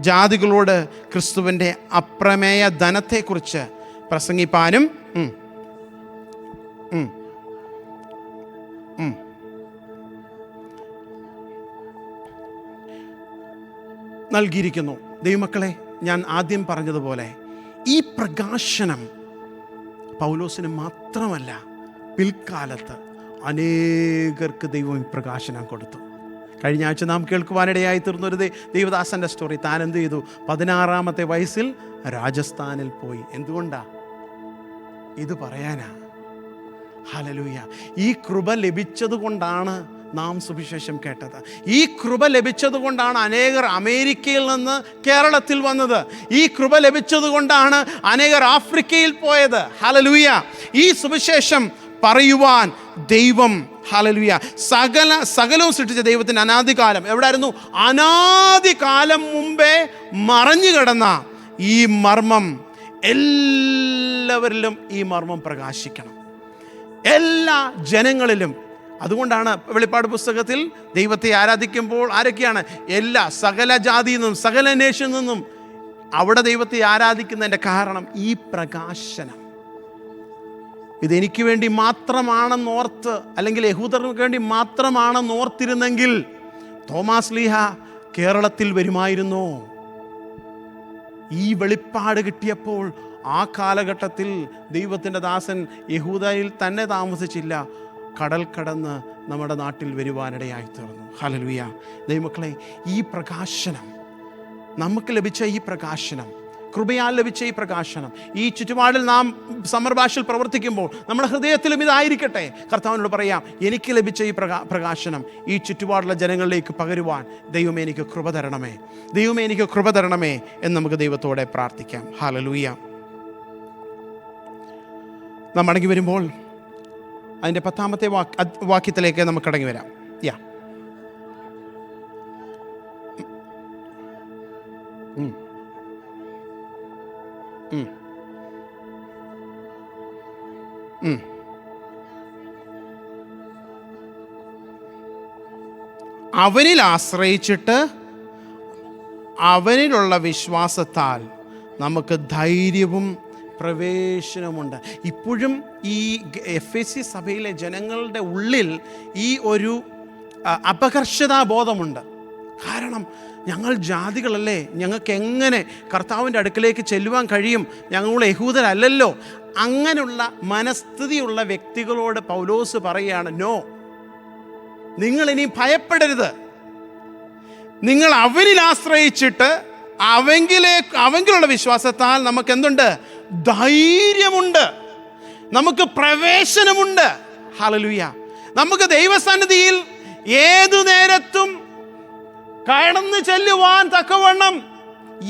ജാതികളോട് ക്രിസ്തുവിൻ്റെ അപ്രമേയ ധനത്തെക്കുറിച്ച് പ്രസംഗിപ്പാനും നൽകിയിരിക്കുന്നു. ദൈവമക്കളെ, ഞാൻ ആദ്യം പറഞ്ഞതുപോലെ ഈ പ്രകാശനം പൗലോസിന് മാത്രമല്ല, പിൽക്കാലത്ത് അനേകർക്ക് ദൈവം ഈ പ്രകാശനം കൊടുത്തു. കഴിഞ്ഞ ആഴ്ച നാം കേൾക്കുവാനിടയായി തീർന്നൊരു ദൈവദാസൻ്റെ സ്റ്റോറി. താൻ എന്ത് ചെയ്തു? 16-ാമത്തെ വയസ്സിൽ രാജസ്ഥാനിൽ പോയി. എന്തുകൊണ്ടാ? ഇത് പറയാനാ. ഹല്ലേലൂയ. ഈ കൃപ ലഭിച്ചത് കൊണ്ടാണ് നാം സുവിശേഷം കേട്ടത്. ഈ കൃപ ലഭിച്ചത് കൊണ്ടാണ് അനേകർ അമേരിക്കയിൽ നിന്ന് കേരളത്തിൽ വന്നത്. ഈ കൃപ ലഭിച്ചത് കൊണ്ടാണ് അനേകർ ആഫ്രിക്കയിൽ പോയത്. ഹല്ലേലൂയ. ഈ സുവിശേഷം പറയുവാൻ ദൈവം, ഹല്ലേലൂയ, സകലവും സൃഷ്ടിച്ച ദൈവത്തിൻ്റെ അനാദികാലം എവിടെയായിരുന്നു? അനാദികാലം മുമ്പേ മറഞ്ഞു കിടന്ന ഈ മർമ്മം എല്ലാവരിലും ഈ മർമ്മം പ്രകാശിക്കണം, എല്ലാ ജനങ്ങളിലും. അതുകൊണ്ടാണ് വെളിപ്പാട് പുസ്തകത്തിൽ ദൈവത്തെ ആരാധിക്കുമ്പോൾ ആരൊക്കെയാണ്? സകല ജാതിയിൽ നിന്നും സകല നേഷനിൽ നിന്നും അവിടെ ദൈവത്തെ ആരാധിക്കുന്നതിൻ്റെ കാരണം ഈ പ്രകാശനം. ഇതെനിക്ക് വേണ്ടി മാത്രമാണെന്നോർത്ത്, അല്ലെങ്കിൽ യഹൂദർക്ക് വേണ്ടി മാത്രമാണെന്നോർത്തിരുന്നെങ്കിൽ തോമാസ് ലീഹ കേരളത്തിൽ വരുമായിരുന്നോ? ഈ വെളിപ്പാട് കിട്ടിയപ്പോൾ ആ കാലഘട്ടത്തിൽ ദൈവത്തിൻ്റെ ദാസൻ യഹൂദയിൽ തന്നെ താമസിച്ചില്ല, കടൽ കടന്ന് നമ്മുടെ നാട്ടിൽ വരുവാനിടയായി തീർന്നു. ഹല്ലേലൂയ. ദൈവമക്കളെ, ഈ പ്രകാശനം, നമുക്ക് ലഭിച്ച ഈ പ്രകാശനം, കൃപയാൽ ലഭിച്ച ഈ പ്രകാശനം, ഈ ചുറ്റുപാടിൽ നാം സമർഭാഷയിൽ പ്രവർത്തിക്കുമ്പോൾ നമ്മുടെ ഹൃദയത്തിലും ഇതായിരിക്കട്ടെ. കർത്താവിനോട് പറയാം, എനിക്ക് ലഭിച്ച ഈ പ്രകാശനം ഈ ചുറ്റുപാടുള്ള ജനങ്ങളിലേക്ക് പകരുവാൻ ദൈവമേ എനിക്ക് കൃപ തരണമേ, ദൈവമേ എനിക്ക് കൃപ തരണമേ എന്ന് നമുക്ക് ദൈവത്തോടെ പ്രാർത്ഥിക്കാം. ഹല്ലേലൂയ. നാം മടങ്ങി വരുമ്പോൾ അതിൻ്റെ 10-ാമത്തെ വാക്യത്തിലേക്ക് നമുക്ക് കടങ്ങി വരാം. അവനിൽ ആശ്രയിച്ചിട്ട് അവനിലുള്ള വിശ്വാസത്താൽ നമുക്ക് ധൈര്യവും പ്രവേശനമുണ്ട്. ഇപ്പോഴും ഈ എഫെസി സഭയിലെ ജനങ്ങളുടെ ഉള്ളിൽ ഈ ഒരു അപകർഷതാബോധമുണ്ട്. കാരണം ഞങ്ങൾ ജാതികളല്ലേ, ഞങ്ങൾക്ക് എങ്ങനെ കർത്താവിൻ്റെ അടുക്കലേക്ക് ചെല്ലുവാൻ കഴിയും, ഞങ്ങൾ യഹൂദരല്ലല്ലോ. അങ്ങനെയുള്ള മനസ്ഥിതിയുള്ള വ്യക്തികളോട് പൗലോസ് പറയുകയാണ്, നോ, നിങ്ങളിനി ഭയപ്പെടരുത്. നിങ്ങൾ അവനിൽ ആശ്രയിച്ചിട്ട് അവങ്കിലുള്ള വിശ്വാസത്താൽ നമുക്ക് എന്തുണ്ട്? ധൈര്യമുണ്ട്, നമുക്ക് പ്രവേശനമുണ്ട്. ഹല്ലേലൂയ. നമുക്ക് ദൈവസന്നിധിയിൽ ഏതു നേരത്തും കടന്നു ചെല്ലുവാൻ തക്കവണ്ണം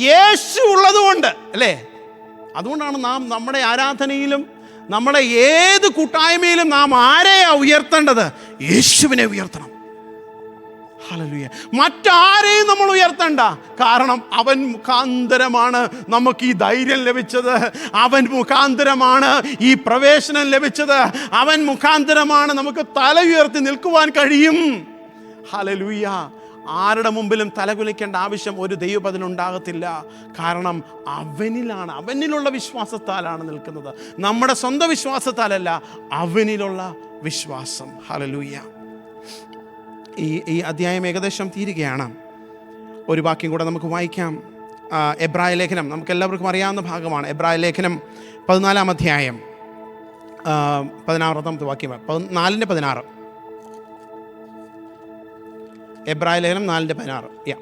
യേശു ഉള്ളതുകൊണ്ട് അല്ലേ? അതുകൊണ്ടാണ് നാം നമ്മുടെ ആരാധനയിലും നമ്മുടെ ഏത് കൂട്ടായ്മയിലും നാം ആരെയാ ഉയർത്തേണ്ടത്? യേശുവിനെ ഉയർത്തണം. ഹല്ലേലൂയ. മറ്റാരെയും നമ്മൾ ഉയർത്തണ്ട. കാരണം അവൻ മുഖാന്തരമാണ് നമുക്ക് ഈ ധൈര്യം ലഭിച്ചത്, അവൻ മുഖാന്തരമാണ് ഈ പ്രവേശനം ലഭിച്ചത്, അവൻ മുഖാന്തരമാണ് നമുക്ക് തല ഉയർത്തി നിൽക്കുവാൻ കഴിയും. ഹല്ലേലൂയ. ആരുടെ മുമ്പിലും തലകുലിക്കേണ്ട ആവശ്യം ഒരു ദൈവപതിനുണ്ടാകത്തില്ല. കാരണം അവനിലാണ്, അവനിലുള്ള വിശ്വാസത്താലാണ് നിൽക്കുന്നത്. നമ്മുടെ സ്വന്തം വിശ്വാസത്താലല്ല, അവനിലുള്ള വിശ്വാസം. ഹല്ലേലൂയ. ഈ അധ്യായം ഏകദേശം തീരുകയാണ്. ഒരു വാക്യം കൂടെ നമുക്ക് വായിക്കാം. എബ്രായ ലേഖനം നമുക്കെല്ലാവർക്കും അറിയാവുന്ന ഭാഗമാണ്. എബ്രായ ലേഖനം 14-ാം അധ്യായം 16-ാമത്തെ വാക്യം, 4:16. എബ്രായ ലേഖനം 4:16.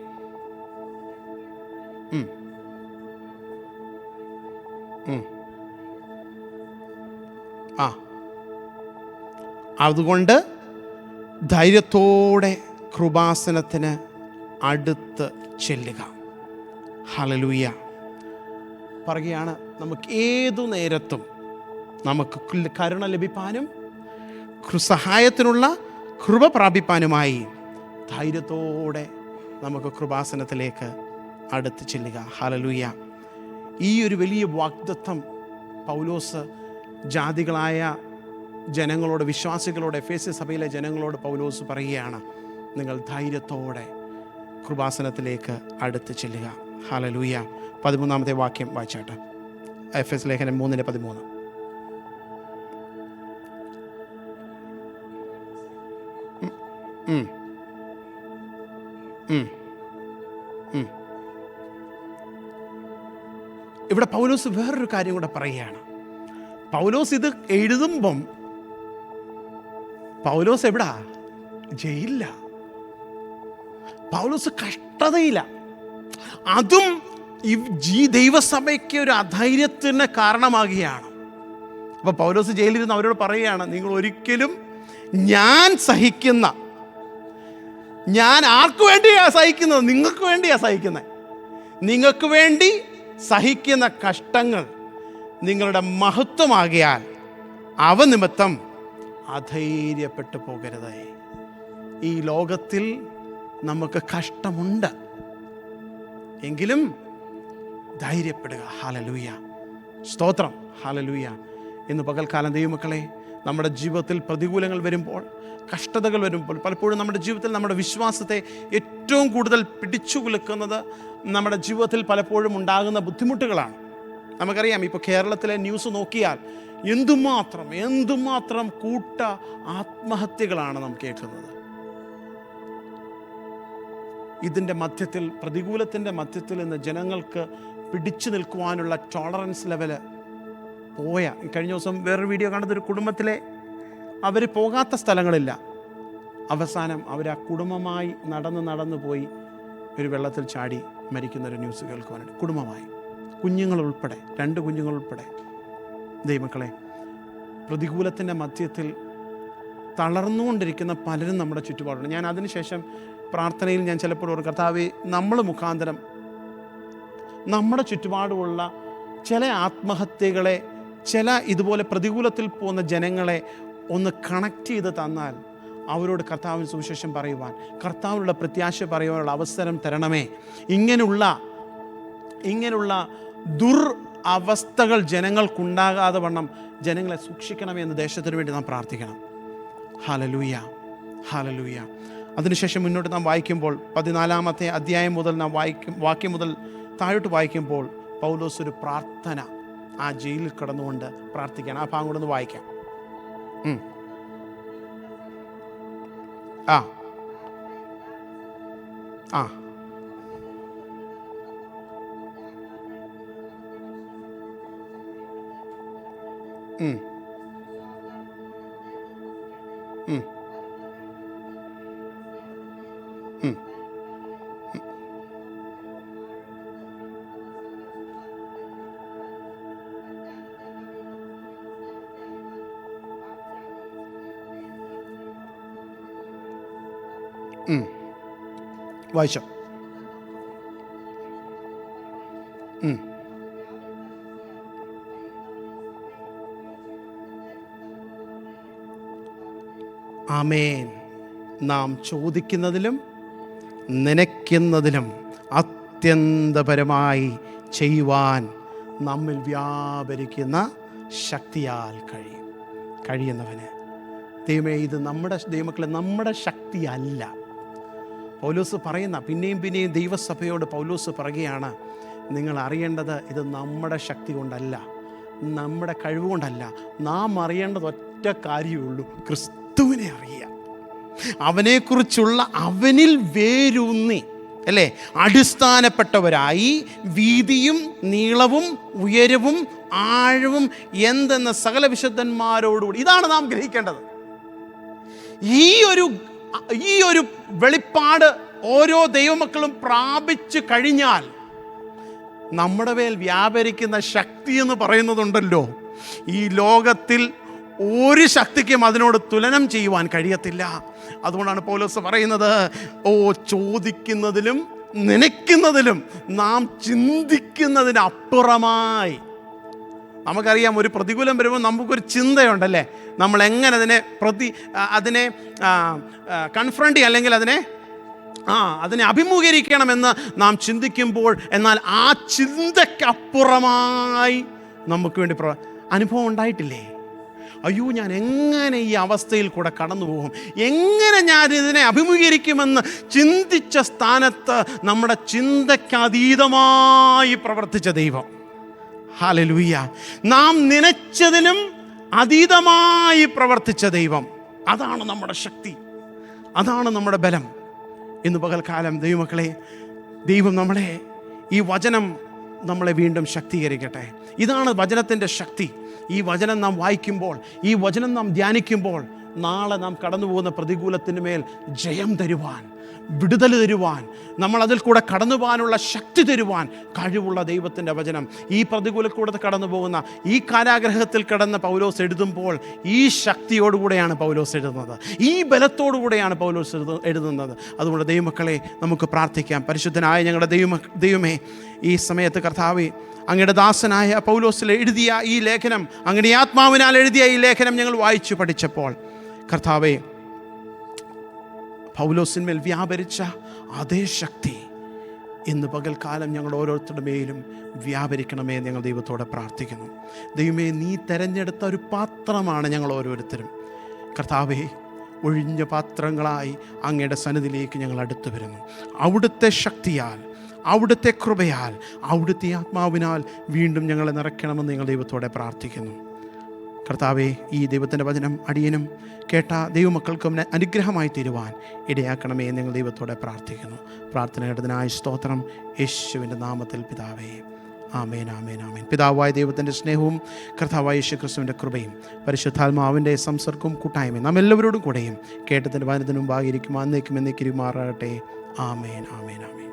അതുകൊണ്ട് ധൈര്യത്തോടെ കൃപാസനത്തിന് അടുത്ത് ചെല്ലുക. ഹല്ലേലൂയ. പറയുകയാണ്, നമുക്ക് ഏതു നേരത്തും നമുക്ക് കരുണ ലഭിപ്പാനും സഹായത്തിനുള്ള കൃപ പ്രാപിപ്പാനുമായി ധൈര്യത്തോടെ നമുക്ക് കൃപാസനത്തിലേക്ക് അടുത്ത് ചെല്ലുക. ഹല്ലേലൂയ. ഈ ഒരു വലിയ വാഗ്ദത്തം പൗലോസ് ജാതികളായ ജനങ്ങളോട്, വിശ്വാസികളോട്, എഫെസ്യ സഭയിലെ ജനങ്ങളോട് പൗലോസ് പറയുകയാണ്, നിങ്ങൾ ധൈര്യത്തോടെ കൃപാസനത്തിലേക്ക് അടുത്ത് ചെല്ലുക. ഹല്ലേലൂയ. 13-ാമത്തെ വാക്യം വായിച്ചാട്ടെ. എഫെസ് ലേഖനം 3:13. ഇവിടെ പൗലോസ് വേറൊരു കാര്യം കൂടെ പറയുകയാണ്. പൗലോസ് ഇത് എഴുതുമ്പം പൗലോസ് എവിടാ? ജയിലില്ല. പൗലോസ് കഷ്ടതയില്ല. അതും ഈ ദൈവസഭയ്ക്ക് ഒരു അധൈര്യത്തിന് കാരണമാകുകയാണ്. അപ്പോൾ പൗലോസ് ജയിലിരുന്ന് അവരോട് പറയുകയാണ്, നിങ്ങൾ ഒരിക്കലും ഞാൻ സഹിക്കുന്ന, ഞാൻ ആർക്കു വേണ്ടിയാ സഹിക്കുന്നത്? നിങ്ങൾക്ക് വേണ്ടിയാ സഹിക്കുന്നത്. നിങ്ങൾക്ക് വേണ്ടി സഹിക്കുന്ന കഷ്ടങ്ങൾ നിങ്ങളുടെ മഹത്വമാകിയാൽ അവ നിമിത്തം അധൈര്യപ്പെട്ടു പോകരുത്. ഈ ലോകത്തിൽ നമുക്ക് കഷ്ടമുണ്ട്, എങ്കിലും ധൈര്യപ്പെടുക. ഹല്ലേലൂയ. സ്തോത്രം. ഹല്ലേലൂയ. ഇന്ന് പകൽക്കാലം ദൈവമക്കളെ, നമ്മുടെ ജീവിതത്തിൽ പ്രതികൂലങ്ങൾ വരുമ്പോൾ, കഷ്ടതകൾ വരുമ്പോൾ, പലപ്പോഴും നമ്മുടെ ജീവിതത്തിൽ നമ്മുടെ വിശ്വാസത്തെ ഏറ്റവും കൂടുതൽ പിടിച്ചു കുലുക്കുന്നത് നമ്മുടെ ജീവിതത്തിൽ പലപ്പോഴും ഉണ്ടാകുന്ന ബുദ്ധിമുട്ടുകളാണ്. നമുക്കറിയാം, ഇപ്പോൾ കേരളത്തിലെ ന്യൂസ് നോക്കിയാൽ എന്തുമാത്രം കൂട്ട ആത്മഹത്യകളാണ് നാം കേൾക്കുന്നത്. ഇതിൻ്റെ മധ്യത്തിൽ, പ്രതികൂലത്തിൻ്റെ മധ്യത്തിൽ നിന്ന് ജനങ്ങൾക്ക് പിടിച്ചു നിൽക്കുവാനുള്ള ടോളറൻസ് ലെവല് പോയ, കഴിഞ്ഞ ദിവസം വേറൊരു വീഡിയോ കണ്ടതൊരു കുടുംബത്തിലെ അവർ പോകാത്ത സ്ഥലങ്ങളില്ല, അവസാനം അവർ ആ കുടുംബമായി നടന്നു പോയി ഒരു വെള്ളത്തിൽ ചാടി മരിക്കുന്നൊരു ന്യൂസ് കേൾക്കുവാനുണ്ട്. കുടുംബമായി, കുഞ്ഞുങ്ങളുൾപ്പെടെ, 2 കുഞ്ഞുങ്ങളുൾപ്പെടെ. ദൈവമക്കളെ, പ്രതികൂലത്തിൻ്റെ മധ്യത്തിൽ തളർന്നുകൊണ്ടിരിക്കുന്ന പലരും നമ്മുടെ ചുറ്റുപാടുണ്ട്. ഞാൻ അതിനുശേഷം പ്രാർത്ഥനയിൽ ഞാൻ ചിലപ്പോൾ ഒരു കർത്താവേ, നമ്മൾ മുഖാന്തരം നമ്മുടെ ചുറ്റുപാടുമുള്ള ചില ആത്മഹത്യകളെ, ചില ഇതുപോലെ പ്രതികൂലത്തിൽ പോകുന്ന ജനങ്ങളെ ഒന്ന് കണക്ട് ചെയ്ത് തന്നാൽ അവരോട് കർത്താവിന് സുവിശേഷം പറയുവാൻ, കർത്താവിനുള്ള പ്രത്യാശ പറയുവാനുള്ള അവസരം തരണമേ. ഇങ്ങനെയുള്ള അവസ്ഥകൾ ജനങ്ങൾക്കുണ്ടാകാതെ വണ്ണം ജനങ്ങളെ സൂക്ഷിക്കണമേ എന്ന് ദേശത്തിന് വേണ്ടി നാം പ്രാർത്ഥിക്കണം. ഹല്ലേലൂയ. ഹല്ലേലൂയ. അതിനുശേഷം മുന്നോട്ട് നാം വായിക്കുമ്പോൾ 14-ാമത്തെ അധ്യായം മുതൽ നാം വാക്യം മുതൽ താഴോട്ട് വായിക്കുമ്പോൾ പൗലോസ് ഒരു പ്രാർത്ഥന ആ ജയിലിൽ കിടന്നുകൊണ്ട് പ്രാർത്ഥിക്കാൻ. ആ ഭാഗം കൂടെ ഒന്ന് വായിക്കാം. ആ ആ ഉം ഉം ഉം വായിച്ചോ. ആമേൻ. നാം ചോദിക്കുന്നതിലും നനയ്ക്കുന്നതിലും അത്യന്തപരമായി ചെയ്യുവാൻ നമ്മിൽ വ്യാപരിക്കുന്ന ശക്തിയാൽ കഴിയുന്നവന്. ദൈവമേ, ഇത് നമ്മുടെ ശക്തിയല്ല. പൗലോസ് പറയുന്ന പിന്നെയും ദൈവസഭയോട് പൗലോസ് പറയുകയാണ്, നിങ്ങൾ അറിയേണ്ടത് ഇത് നമ്മുടെ ശക്തി കൊണ്ടല്ല, നമ്മുടെ കഴിവ് കൊണ്ടല്ല. നാം അറിയേണ്ടത് ഒറ്റ കാര്യമുള്ളൂ, ക്രിസ്തുവിനെ അറിയുക. അവനെക്കുറിച്ചുള്ള അവനിൽ വേരൂന്നി അല്ലേ അടിസ്ഥാനപ്പെട്ടവരായി വീതിയും നീളവും ഉയരവും ആഴവും എന്തെന്ന സകല വിശുദ്ധന്മാരോടുകൂടി. ഇതാണ് നാം ഗ്രഹിക്കേണ്ടത്. ഈ ഒരു വെളിപ്പാട് ഓരോ ദൈവമക്കളും പ്രാപിച്ചു കഴിഞ്ഞാൽ നമ്മുടെ മേൽ വ്യാപരിക്കുന്ന ശക്തി എന്ന് പറയുന്നതുണ്ടല്ലോ, ഈ ലോകത്തിൽ ഒരു ശക്തിക്കും അതിനോട് തുലനം ചെയ്യുവാൻ കഴിയത്തില്ല. അതുകൊണ്ടാണ് പൗലോസ് പറയുന്നത്, ചോദിക്കുന്നതിലും നനയ്ക്കുന്നതിലും നാം ചിന്തിക്കുന്നതിനപ്പുറമായി. നമുക്കറിയാം, ഒരു പ്രതികൂലം വരുമ്പോൾ നമുക്കൊരു ചിന്തയുണ്ടല്ലേ, നമ്മൾ എങ്ങനെ അതിനെ കൺഫ്രണ്ട് ചെയ്യുക, അല്ലെങ്കിൽ അതിനെ അഭിമുഖീകരിക്കണമെന്ന് നാം ചിന്തിക്കുമ്പോൾ, എന്നാൽ ആ ചിന്തയ്ക്കപ്പുറമായി നമുക്ക് വേണ്ടി അനുഭവം ഉണ്ടായിട്ടില്ലേ? അയ്യോ, ഞാൻ എങ്ങനെ ഈ അവസ്ഥയിൽ കൂടെ കടന്നു പോകും, എങ്ങനെ ഞാൻ ഇതിനെ അഭിമുഖീകരിക്കുമെന്ന് ചിന്തിച്ച സ്ഥാനത്ത് നമ്മുടെ ചിന്തയ്ക്കതീതമായി പ്രവർത്തിച്ച ദൈവം. ഹല്ലേലൂയ. നാം നനച്ചതിനും അതീതമായി പ്രവർത്തിച്ച ദൈവം, അതാണ് നമ്മുടെ ശക്തി, അതാണ് നമ്മുടെ ബലം. ഇന്ന് പകൽക്കാലം ദൈവമക്കളെ, ദൈവം ഈ വചനം നമ്മളെ വീണ്ടും ശക്തീകരിക്കട്ടെ. ഇതാണ് വചനത്തിൻ്റെ ശക്തി. ഈ വചനം നാം വായിക്കുമ്പോൾ, ഈ വചനം നാം ധ്യാനിക്കുമ്പോൾ, നാളെ നാം കടന്നു പോകുന്ന പ്രതികൂലത്തിന് മേൽ ജയം തരുവാൻ, വിടുതൽ തരുവാൻ, നമ്മൾ അതിൽ കൂടെ കടന്നു പോകാനുള്ള ശക്തി തരുവാൻ കഴിവുള്ള ദൈവത്തിൻ്റെ വചനം. ഈ പ്രതികൂലക്കൂടെ കടന്നു പോകുന്ന, ഈ കാരാഗ്രഹത്തിൽ കിടന്ന പൗലോസ് എഴുതുമ്പോൾ ഈ ശക്തിയോടുകൂടെയാണ് പൗലോസ് എഴുതുന്നത്, ഈ ബലത്തോടുകൂടെയാണ് പൗലോസ് എഴുതുന്നത്. അതുകൊണ്ട് ദൈവമക്കളെ, നമുക്ക് പ്രാർത്ഥിക്കാം. പരിശുദ്ധനായ ഞങ്ങളുടെ ദൈവമേ, ഈ സമയത്ത് കർത്താവേ, അങ്ങയുടെ ദാസനായ പൗലോസിൽ എഴുതിയ ഈ ലേഖനം, അങ്ങയുടെ ആത്മാവിനാൽ എഴുതിയ ഈ ലേഖനം ഞങ്ങൾ വായിച്ചു പഠിച്ചപ്പോൾ കർത്താവേ, പൗലോസിന്മേൽ വ്യാപരിച്ച അതേ ശക്തി ഇന്ന് പകൽക്കാലം ഞങ്ങൾ ഓരോരുത്തരുടെ മേലും വ്യാപരിക്കണമേ എന്ന് ഞങ്ങൾ ദൈവത്തോടെ പ്രാർത്ഥിക്കുന്നു. ദൈവമേ, നീ തെരഞ്ഞെടുത്ത ഒരു പാത്രമാണ് ഞങ്ങൾ ഓരോരുത്തരും. കർത്താവേ, ഒഴിഞ്ഞ പാത്രങ്ങളായി അങ്ങയുടെ സന്നിധിയിലേക്ക് ഞങ്ങൾ അടുത്തു വരുന്നു. അവിടുത്തെ ശക്തിയാൽ, അവിടുത്തെ കൃപയാൽ, അവിടുത്തെ ആത്മാവിനാൽ വീണ്ടും ഞങ്ങളെ നിറയ്ക്കണമെന്ന് ഞങ്ങൾ ദൈവത്തോടെ പ്രാർത്ഥിക്കുന്നു. കർത്താവേ, ഈ ദൈവത്തിൻ്റെ വചനം അടിയനും കേട്ട ദൈവമക്കൾക്കും അനുഗ്രഹമായി തീരുവാൻ ഇടയാക്കണമേ എന്ന് ഞങ്ങൾ ദൈവത്തോടെ പ്രാർത്ഥിക്കുന്നു. പ്രാർത്ഥന കേട്ടതിനായ സ്തോത്രം, യേശുവിൻ്റെ നാമത്തിൽ പിതാവേ, ആമേൻ, ആമേൻ, ആമേൻ. പിതാവായ ദൈവത്തിൻ്റെ സ്നേഹവും കർത്താവായ യേശു ക്രിസ്തുവിൻ്റെ കൃപയും പരിശുദ്ധാത്മാവിൻ്റെ സംസർഗവും കൂട്ടായ്മയും നാം എല്ലാവരോടും കൂടെയും കേട്ടതിൻ്റെ വചനത്തിനും ഭാഗിരിക്കും അന്നേക്കും എന്നേക്കും മാറട്ടെ. ആമേൻ, ആമേൻ, ആമേൻ.